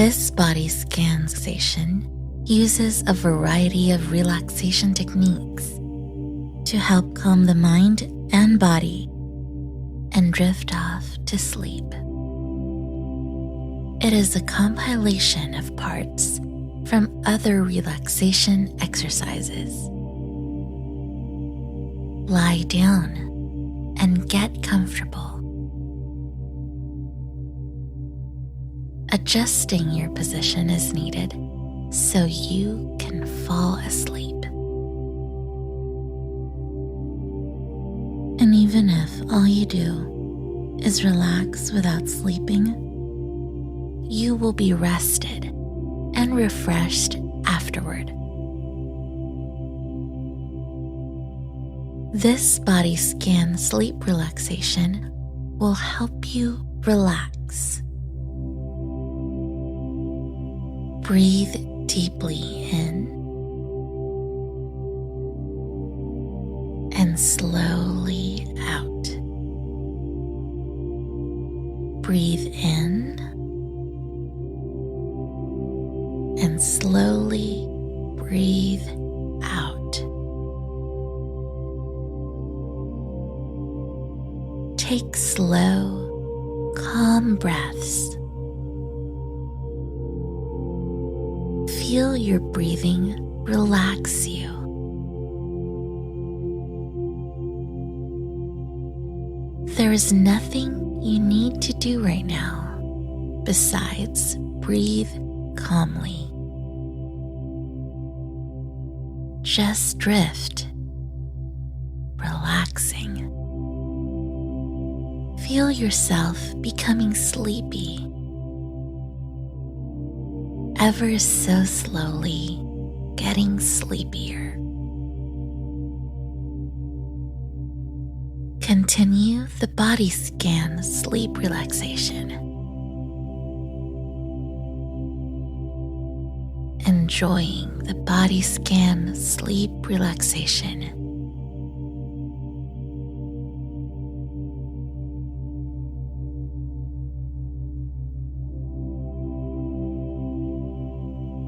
This body scan station uses a variety of relaxation techniques to help calm the mind and body and drift off to sleep. It is a compilation of parts from other relaxation exercises. Lie down and get comfortable. Adjusting your position is needed so you can fall asleep. And even if all you do is relax without sleeping, you will be rested and refreshed afterward. This body scan sleep relaxation will help you relax. Breathe deeply in and slowly out. Breathe in and slowly breathe out. Take slow, calm breaths. Feel your breathing relax you. There is nothing you need to do right now besides breathe calmly. Just drift, relaxing. Feel yourself becoming sleepy, ever so slowly getting sleepier. Continue the body scan sleep relaxation. Enjoying the body scan sleep relaxation.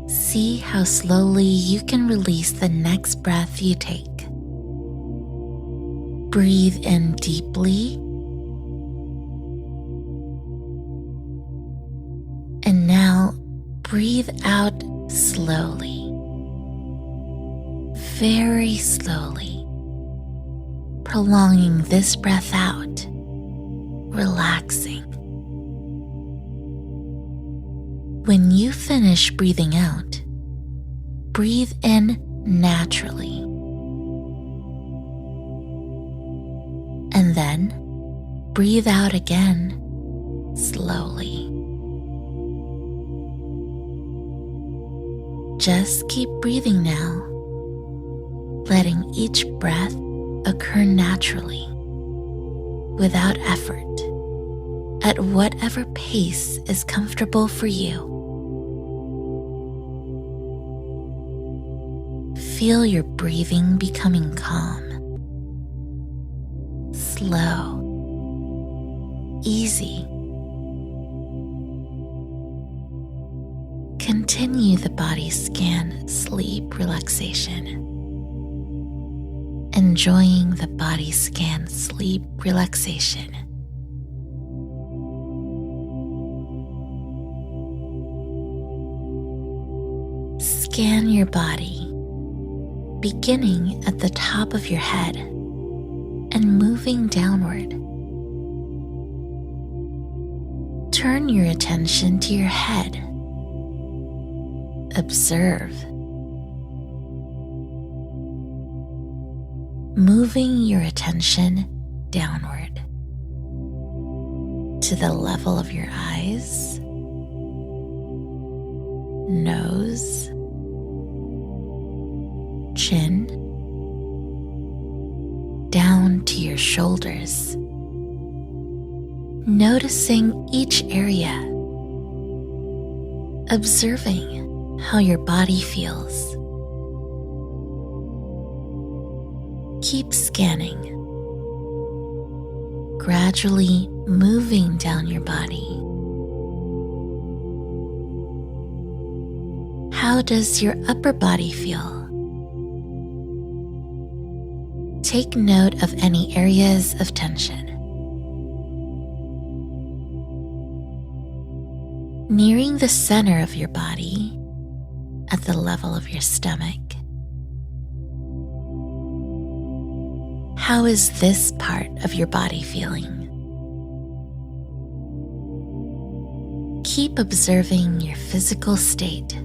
See how slowly you can release the next breath you take. Breathe in deeply and now breathe out slowly, very slowly, prolonging this breath out, relaxing. When you finish breathing out, breathe in naturally. And then breathe out again slowly. Just keep breathing now, letting each breath occur naturally, without effort, at whatever pace is comfortable for you. Feel your breathing becoming calm, slow, easy. Continue the body scan sleep relaxation. Enjoying the body scan sleep relaxation. Scan your body, beginning at the top of your head and moving downward. Turn your attention to your head. Observe. Moving your attention downward to the level of your eyes, nose, chin, down to your shoulders, noticing each area, observing how your body feels. Keep scanning, gradually moving down your body. How does your upper body feel? Take note of any areas of tension. Nearing the center of your body, at the level of your stomach, how is this part of your body feeling? Keep observing your physical state.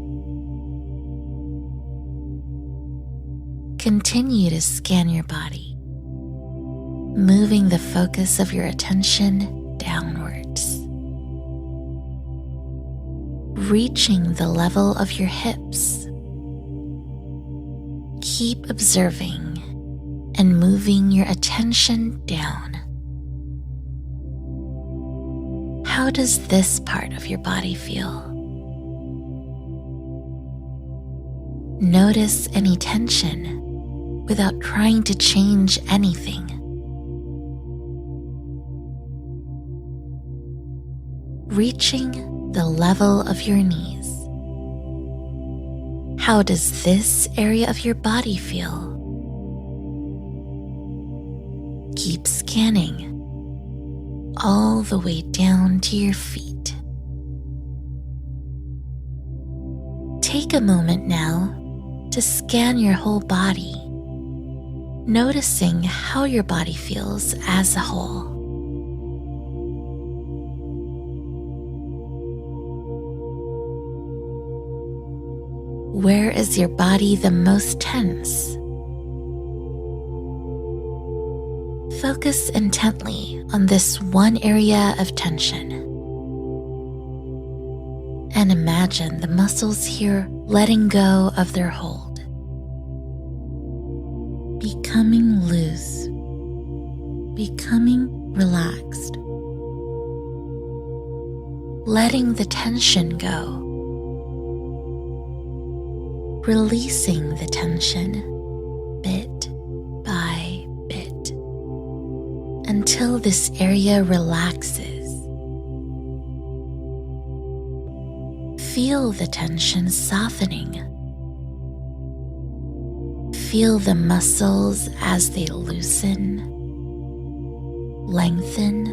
Continue to scan your body, moving the focus of your attention downwards, reaching the level of your hips. Keep observing and moving your attention down. How does this part of your body feel? Notice any tension without trying to change anything. Reaching the level of your knees. How does this area of your body feel? Keep scanning all the way down to your feet. Take a moment now to scan your whole body, noticing how your body feels as a whole. Where is your body the most tense? Focus intently on this one area of tension and imagine the muscles here letting go of their hold, becoming loose, becoming relaxed, letting the tension go, releasing the tension bit by bit until this area relaxes. Feel the tension softening. Feel the muscles as they loosen, lengthen,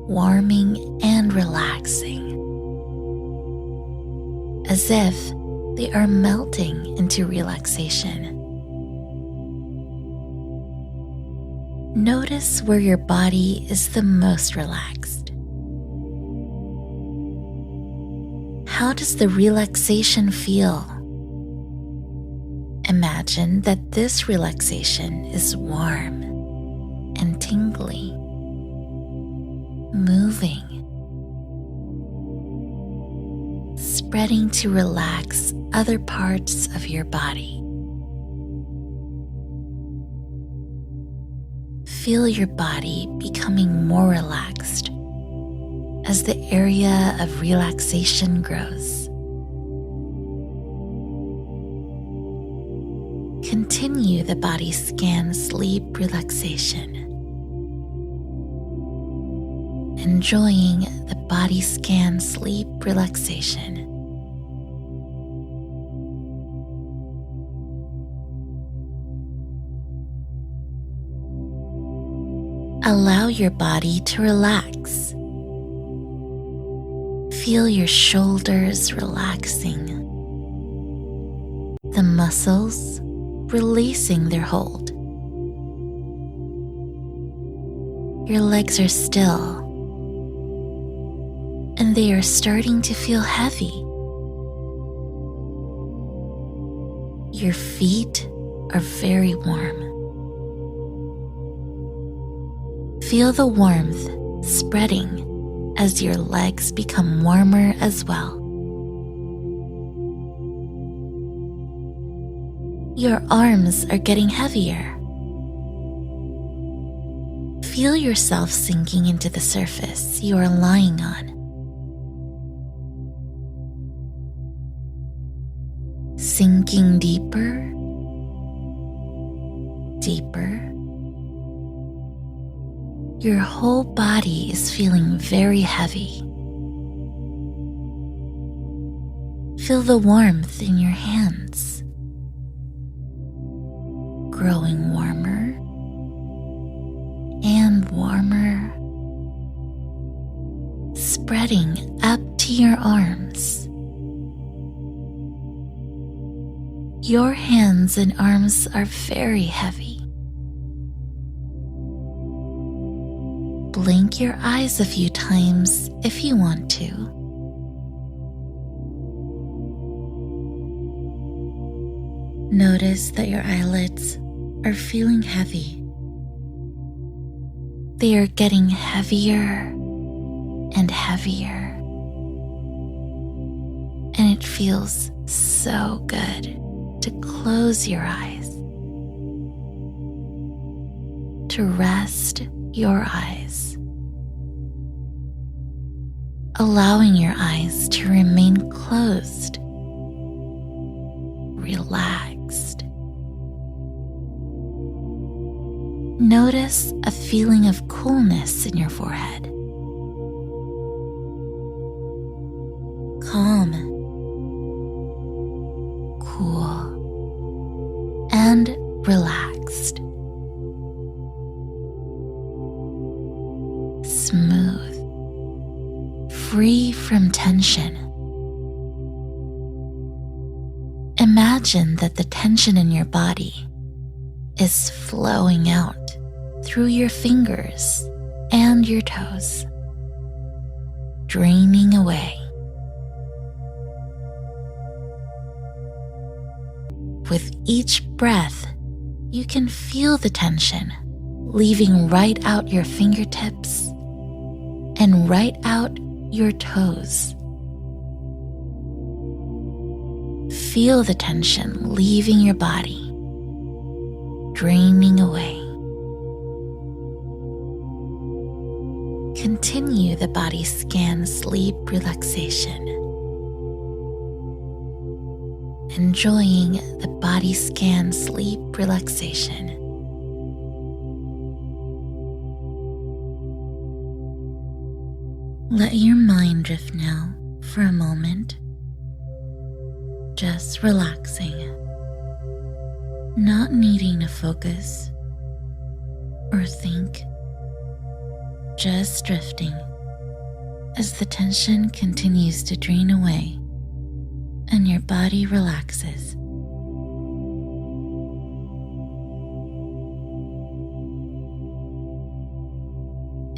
warming and relaxing, as if they are melting into relaxation. Notice where your body is the most relaxed. How does the relaxation feel? Imagine that this relaxation is warm and tingly, moving, spreading to relax other parts of your body. Feel your body becoming more relaxed as the area of relaxation grows. Continue the body scan sleep relaxation, enjoying the body scan sleep relaxation. Allow your body to relax. Feel your shoulders relaxing, the muscles releasing their hold. Your legs are still, and they are starting to feel heavy. Your feet are very warm. Feel the warmth spreading as your legs become warmer as well. Your arms are getting heavier. Feel yourself sinking into the surface you are lying on. Sinking deeper, deeper. Your whole body is feeling very heavy. Feel the warmth in your hands, growing warmer and warmer, spreading up to your arms. Your hands and arms are very heavy. Blink your eyes a few times if you want to. Notice that your eyelids are feeling heavy. They are getting heavier and heavier. And it feels so good to close your eyes, to rest your eyes, allowing your eyes to remain closed, relaxed. Notice a feeling of coolness in your forehead. Calm, cool, and relaxed. Smooth, free from tension. Imagine that the tension in your body is flowing out through your fingers and your toes, draining away. With each breath, you can feel the tension leaving right out your fingertips and right out your toes. Feel the tension leaving your body, draining away. Continue the body scan sleep relaxation, enjoying the body scan sleep relaxation. Let your mind drift now for a moment, just relaxing, not needing to focus or think, just drifting as the tension continues to drain away and your body relaxes.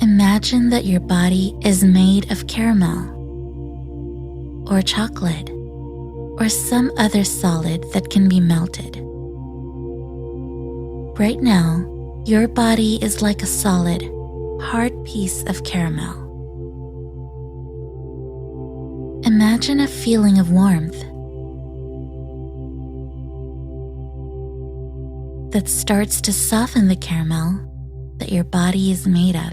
Imagine that your body is made of caramel or chocolate or some other solid that can be melted. Right now, your body is like a solid, hard piece of caramel. Imagine a feeling of warmth that starts to soften the caramel that your body is made of.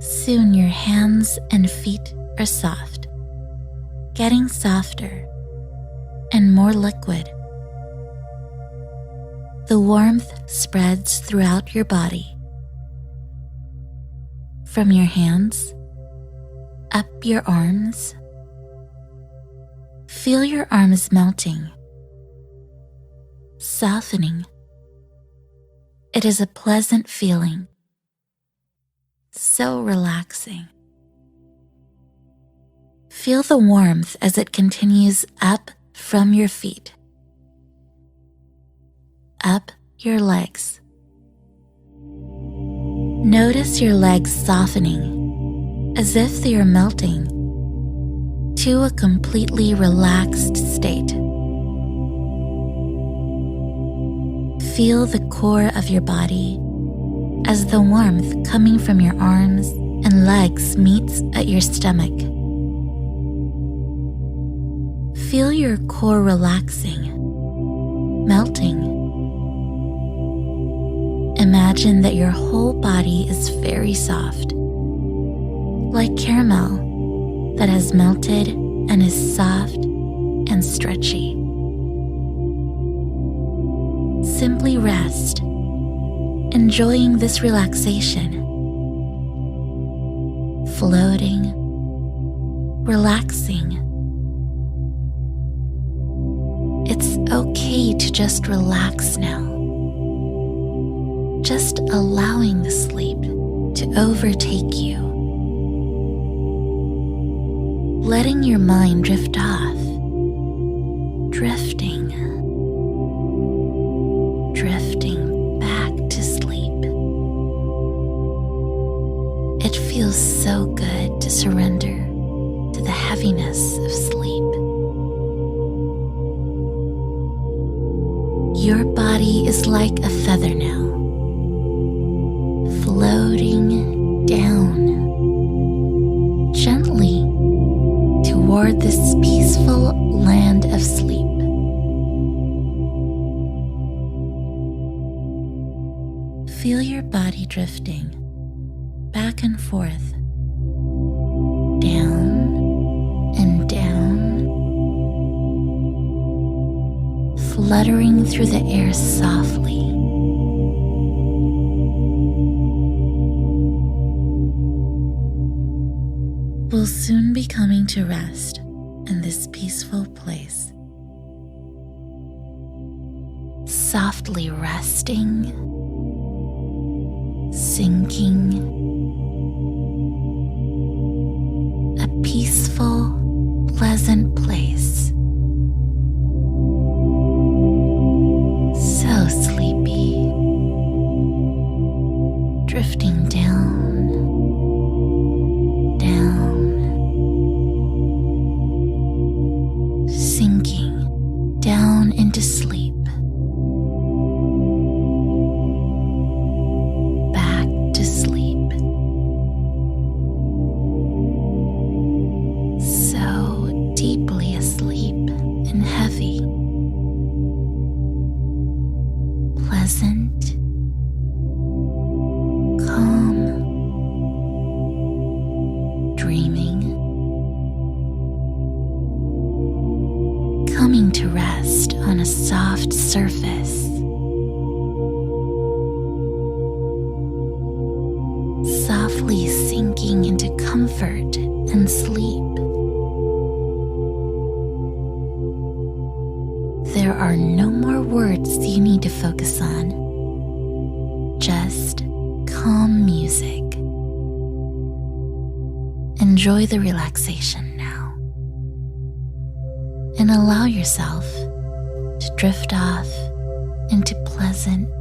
Soon your hands and feet are soft, getting softer and more liquid. The warmth spreads throughout your body, from your hands, up your arms. Feel your arms melting, softening. It is a pleasant feeling, so relaxing. Feel the warmth as it continues up from your feet, up your legs. Notice your legs softening as if they are melting to a completely relaxed state. Feel the core of your body as the warmth coming from your arms and legs meets at your stomach. Feel your core relaxing, melting. Imagine that your whole body is very soft, like caramel that has melted and is soft and stretchy. Simply rest, enjoying this relaxation, floating, relaxing. It's okay to just relax now. Just allowing the sleep to overtake you. Letting your mind drift off. Drifting back to sleep. It feels so good to surrender to the heaviness of sleep. Your body is like a feather now, floating down gently toward this peaceful land of sleep. Feel your body drifting back and forth, down and down, fluttering through the air softly. We'll soon be coming to rest in this peaceful place. Softly resting, sinking, a peaceful, pleasant place. So sleepy, drifting down, sinking down into sleep. Back to sleep. So deeply asleep and heavy. Pleasant, calm, dreaming. Coming to rest on a soft surface. Softly sinking into comfort and sleep. There are no more words you need to focus on. Just calm music. Enjoy the relaxation now. And allow yourself to drift off into pleasant